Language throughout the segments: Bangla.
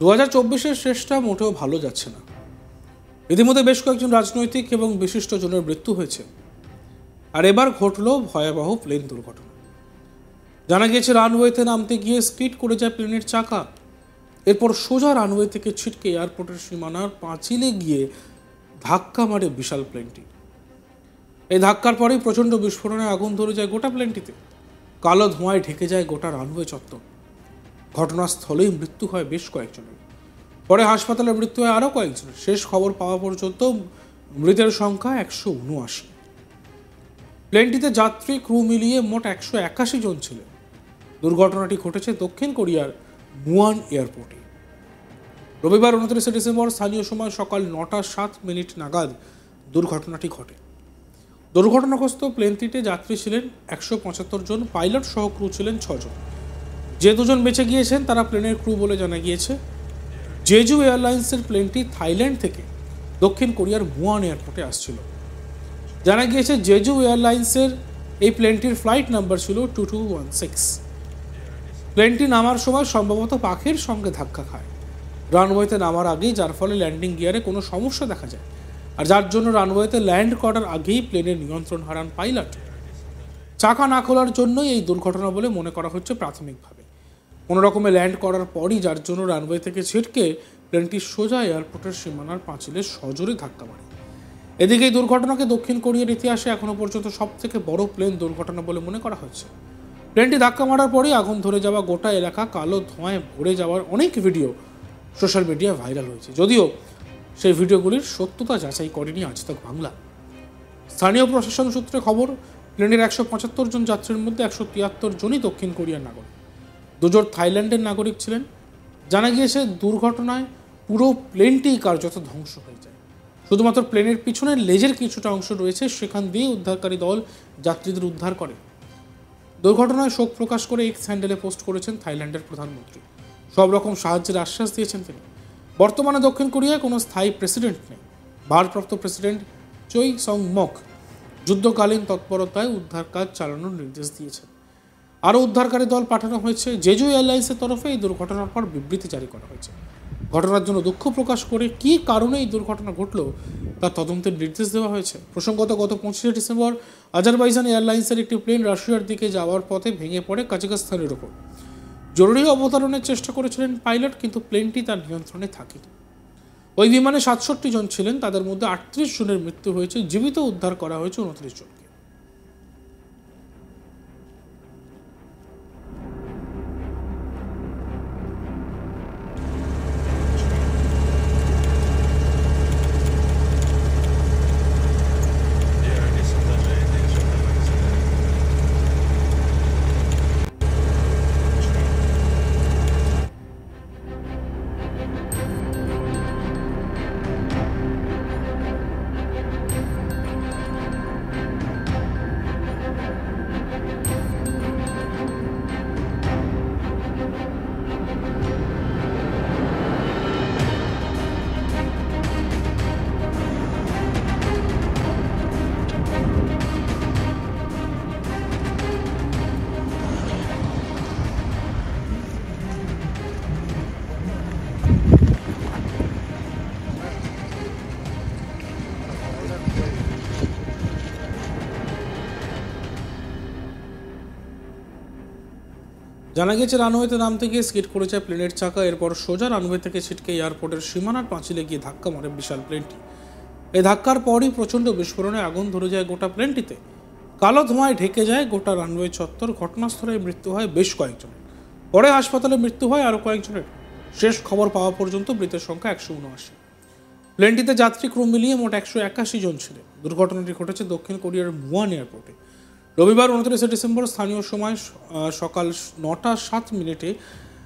2024-এর শেষটা মোটেও ভালো যাচ্ছে না। ইতিমধ্যে বেশ কয়েকজন রাজনৈতিক এবং বিশিষ্টজনের মৃত্যু হয়েছে, আর এবার ঘটল ভয়াবহ প্লেন দুর্ঘটনা। জানা গিয়েছে রানওয়েতে নামতে গিয়ে স্কিড করে যায় প্লেনের চাকা, এরপর সোজা রানওয়ে থেকে ছিটকে এয়ারপোর্টের সীমানার পাঁচিলে গিয়ে ধাক্কা মারে বিশাল প্লেনটি। এই ধাক্কার পরেই প্রচণ্ড বিস্ফোরণে আগুন ধরে যায় গোটা প্লেনটিতে। কালো ধোঁয়ায় ঢেকে যায় গোটা রানওয়ে চত্বর। ঘটনাস্থলেই মৃত্যু হয় বেশ কয়েকজনের, পরে হাসপাতালে মৃত্যু হয় আরও কয়েকজনের। শেষ খবর পাওয়া পর্যন্ত মৃতের সংখ্যা 179। প্লেনটিতে যাত্রী ক্রু মিলিয়ে মোট 181 জন ছিলেন। দুর্ঘটনাটি ঘটেছে দক্ষিণ কোরিয়ার মুয়ান এয়ারপোর্টে। রবিবার 29 ডিসেম্বর স্থানীয় সময় সকাল 9:07 নাগাদ দুর্ঘটনাটি ঘটে। দুর্ঘটনাগ্রস্ত প্লেনটিতে যাত্রী ছিলেন 175 জন, পাইলট সহ ক্রু ছিলেন 6 জন। যে দুজন বেঁচে গিয়েছেন তারা প্লেনের ক্রু বলে জানা গিয়েছে। জেজু এয়ারলাইন্সের প্লেনটি থাইল্যান্ড থেকে দক্ষিণ কোরিয়ার মুয়ান এয়ারপোর্টে আসছিল। জানা গিয়েছে জেজু এয়ারলাইন্সের এই প্লেনটির ফ্লাইট নাম্বার ছিল 2216। প্লেনটি নামার সময় সম্ভবত পাখির সঙ্গে ধাক্কা খায় রানওয়েতে নামার আগেই, যার ফলে ল্যান্ডিং গিয়ারে কোনো সমস্যা দেখা যায়, আর যার জন্য রানওয়েতে ল্যান্ড করার আগেই প্লেনের নিয়ন্ত্রণ হারান পাইলট। চাকা না খোলার জন্যই এই দুর্ঘটনা বলে মনে করা হচ্ছে প্রাথমিকভাবে। কোনো রকমে ল্যান্ড করার পরই যার জন্য রানওয়ে থেকে ছিটকে প্লেনটি সোজা এয়ারপোর্টের সীমানার পাঁচিলে সজোরে ধাক্কা মারে। এদিকে এই দুর্ঘটনাকে দক্ষিণ কোরিয়ার ইতিহাসে এখনো পর্যন্ত সবথেকে বড় প্লেন দুর্ঘটনা বলে মনে করা হচ্ছে। প্লেনটি ধাক্কা মারার পরেই আগুন ধরে যাওয়া গোটা এলাকা কালো ধোঁয়ায় ভরে যাওয়ার অনেক ভিডিও সোশ্যাল মিডিয়ায় ভাইরাল হয়েছে, যদিও সেই ভিডিওগুলির সত্যতা যাচাই করেনি আজ তাক বাংলা। স্থানীয় প্রশাসন সূত্রে খবর, প্লেনের 175 জন যাত্রীর মধ্যে 173 জনই দক্ষিণ কোরিয়ার নাগরিক, 2 জন থাইল্যান্ডের নাগরিক ছিলেন। জানা গিয়েছে দুর্ঘটনায় পুরো প্লেনটি কার্যত ধ্বংস হয়ে যায়। শুধুমাত্র প্লেনের পিছনের লেজের কিছুটা অংশ রয়েছে, সেখান দিয়ে উদ্ধারকারী দল যাত্রীদের উদ্ধার করে। দুর্ঘটনায় শোক প্রকাশ করে এক্স হ্যান্ডেলে পোস্ট করেছেন থাইল্যান্ডের প্রধানমন্ত্রী। সব রকম সাহায্যের আশ্বাস দিয়েছেন তিনি। বর্তমানে দক্ষিণ কোরিয়ায় কোনো স্থায়ী প্রেসিডেন্ট নেই। ভারপ্রাপ্ত প্রেসিডেন্ট চৈ সং মক যুদ্ধকালীন তৎপরতায় উদ্ধার কাজ চালানোর নির্দেশ দিয়েছেন। আরও উদ্ধারকারী দল পাঠানো হয়েছে। জেজু এয়ারলাইন্সের তরফে এই দুর্ঘটনার পর বিবৃতি জারি করা হয়েছে। ঘটনার জন্য দুঃখ প্রকাশ করে কী কারণে এই দুর্ঘটনা ঘটল তার তদন্তের নির্দেশ দেওয়া হয়েছে। প্রসঙ্গত গত 25 ডিসেম্বর আজারবাইজান এয়ারলাইন্সের একটি প্লেন রাশিয়ার দিকে যাওয়ার পথে ভেঙে পড়ে কাজাখস্তানের ওপর। জরুরি অবতরণের চেষ্টা করেছিলেন পাইলট, কিন্তু প্লেনটি তার নিয়ন্ত্রণে থাকেনি। ওই বিমানে 67 জন ছিলেন, তাদের মধ্যে 38 জনের মৃত্যু হয়েছে, জীবিত উদ্ধার করা হয়েছে 29 জনকে। জানা গেছে রানওয়েতে নামতে গিয়ে স্কিড করে যায় প্লেনের চাকা, এরপর সোজা রানওয়ে থেকে ছিটকে এয়ারপোর্টের সীমানার পাঁচিলে গিয়ে ধাক্কা মারে বিশাল প্লেনটি। এই ধাক্কার পরই প্রচণ্ড বিস্ফোরণে আগুন ধরে যায় গোটা প্লেনটিতে। কালো ধোঁয়ায় ঢেকে যায় গোটা রানওয়ে চত্বর। ঘটনাস্থলে মৃত্যু হয় বেশ কয়েকজনের, পরে হাসপাতালে মৃত্যু হয় আরও কয়েকজনের। শেষ খবর পাওয়া পর্যন্ত মৃতের সংখ্যা 179। প্লেনটিতে যাত্রী ক্রু মিলিয়ে মোট 181 জন ছিলেন। দুর্ঘটনাটি ঘটেছে দক্ষিণ কোরিয়ার মুয়ান এয়ারপোর্টে। রবিবার 29 ডিসেম্বর স্থানীয় সময় সকাল 9:07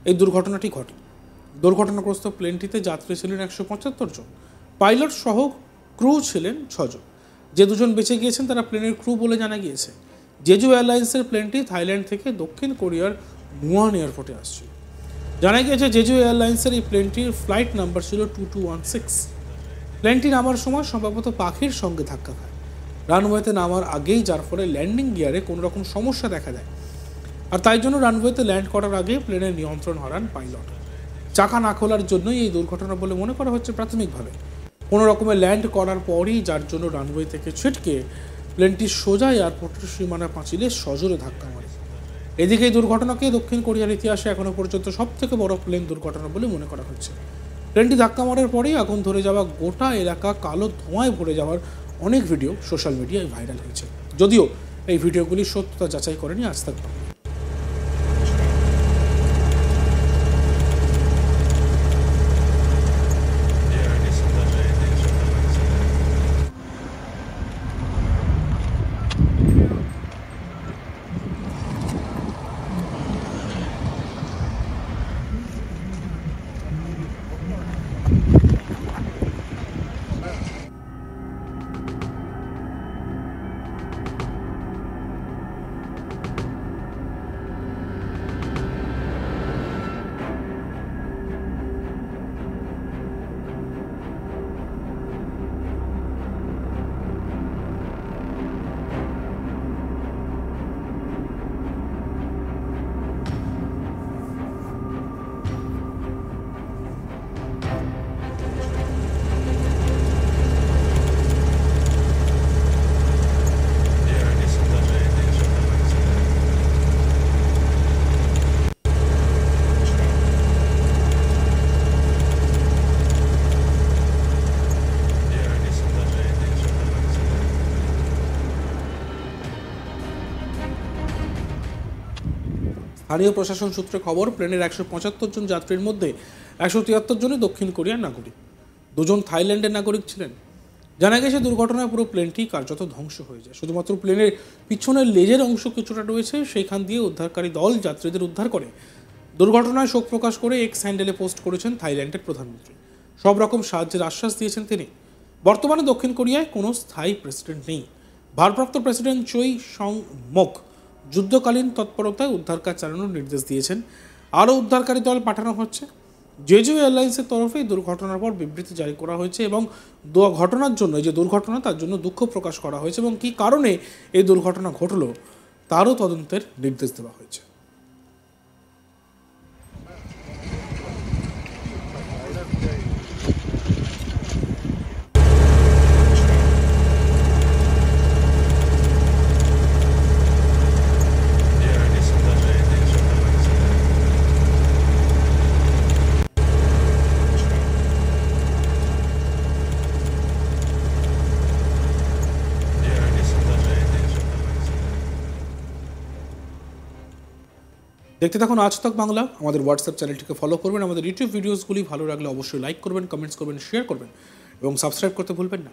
এই দুর্ঘটনাটি ঘটে। দুর্ঘটনাগ্রস্ত প্লেনটিতে যাত্রী ছিলেন 175 জন, পাইলট সহ ক্রু ছিলেন 6 জন। যে 2 জন বেঁচে গিয়েছেন তারা প্লেনের ক্রু বলে জানা গিয়েছে। জেজু এয়ারলাইন্সের প্লেনটি থাইল্যান্ড থেকে দক্ষিণ কোরিয়ার মুয়ান এয়ারপোর্টে আসছিল। জানা গিয়েছে জেজু এয়ারলাইন্সের এই প্লেনটির ফ্লাইট নাম্বার ছিল 2216। প্লেনটি নামার সময় সম্ভবত পাখির সঙ্গে ধাক্কা খায় রানওয়েতে নামার আগেই, যার ফলে ল্যান্ডিং গিয়ারে কোনো রকম সমস্যা দেখা দেয়, আর তাই জন্য রানওয়েতে ল্যান্ড করার আগে প্লেনের নিয়ন্ত্রণ হারান পাইলট। চাকা না খোলার জন্যই এই দুর্ঘটনা বলে মনে করা হচ্ছে প্রাথমিকভাবে। কোনো রকমের ল্যান্ড করার পরই যার জন্য রানওয়ে থেকে ছিটকে প্লেনটি সোজা এয়ারপোর্টের সীমানা পাঁচিলে সজোরে ধাক্কা মারে। এদিকে এই দুর্ঘটনাকে দক্ষিণ কোরিয়ার ইতিহাসে এখনো পর্যন্ত সবথেকে বড় প্লেন দুর্ঘটনা বলে মনে করা হচ্ছে। প্লেনটি ধাক্কা মারার পরেই আগুন ধরে যাওয়া গোটা এলাকা কালো ধোঁয়ায় ভরে যাওয়ার অনেক ভিডিও সোশ্যাল মিডিয়ায় ভাইরাল হয়েছে, যদিও এই ভিডিওগুলির সত্যতা যাচাই করেনি আজ তাক বাংলা। স্থানীয় প্রশাসন সূত্রে খবর, প্লেনের 175 জন যাত্রীর মধ্যে 173 জনই দক্ষিণ কোরিয়ার নাগরিক, 2 জন থাইল্যান্ডের নাগরিক ছিলেন। জানা গেছে দুর্ঘটনায় পুরো প্লেনটি কার্যত ধ্বংস হয়ে যায়। শুধুমাত্র প্লেনের পিছনের লেজের অংশ কিছুটা রয়েছে, সেইখান দিয়ে উদ্ধারকারী দল যাত্রীদের উদ্ধার করে। দুর্ঘটনায় শোক প্রকাশ করে এক্স হ্যান্ডেলে পোস্ট করেছেন থাইল্যান্ডের প্রধানমন্ত্রী। সব রকম সাহায্যের আশ্বাস দিয়েছেন তিনি। বর্তমানে দক্ষিণ কোরিয়ায় কোনো স্থায়ী প্রেসিডেন্ট নেই। ভারপ্রাপ্ত প্রেসিডেন্ট চৈ সং মক যুদ্ধকালীন তৎপরতায় উদ্ধার কাজ চালানোর নির্দেশ দিয়েছেন। আরও উদ্ধারকারী দল পাঠানো হচ্ছে। জেজু এয়ারলাইন্সের তরফে দুর্ঘটনার পর বিবৃতি জারি করা হয়েছে এবং ঘটনার জন্য, এই যে দুর্ঘটনা, তার জন্য দুঃখ প্রকাশ করা হয়েছে এবং কী কারণে এই দুর্ঘটনা ঘটল তারও তদন্তের নির্দেশ দেওয়া হয়েছে। দেখতে থাকুন আজ তাক বাংলা। আমাদের হোয়াটসঅ্যাপ চ্যানেলটিকে ফলো করবেন। আমাদের ইউটিউব ভিডিওসগুলি ভালো লাগলে অবশ্যই লাইক করবেন, কমেন্টস করবেন, শেয়ার করবেন এবং সাবস্ক্রাইব করতে ভুলবেন না।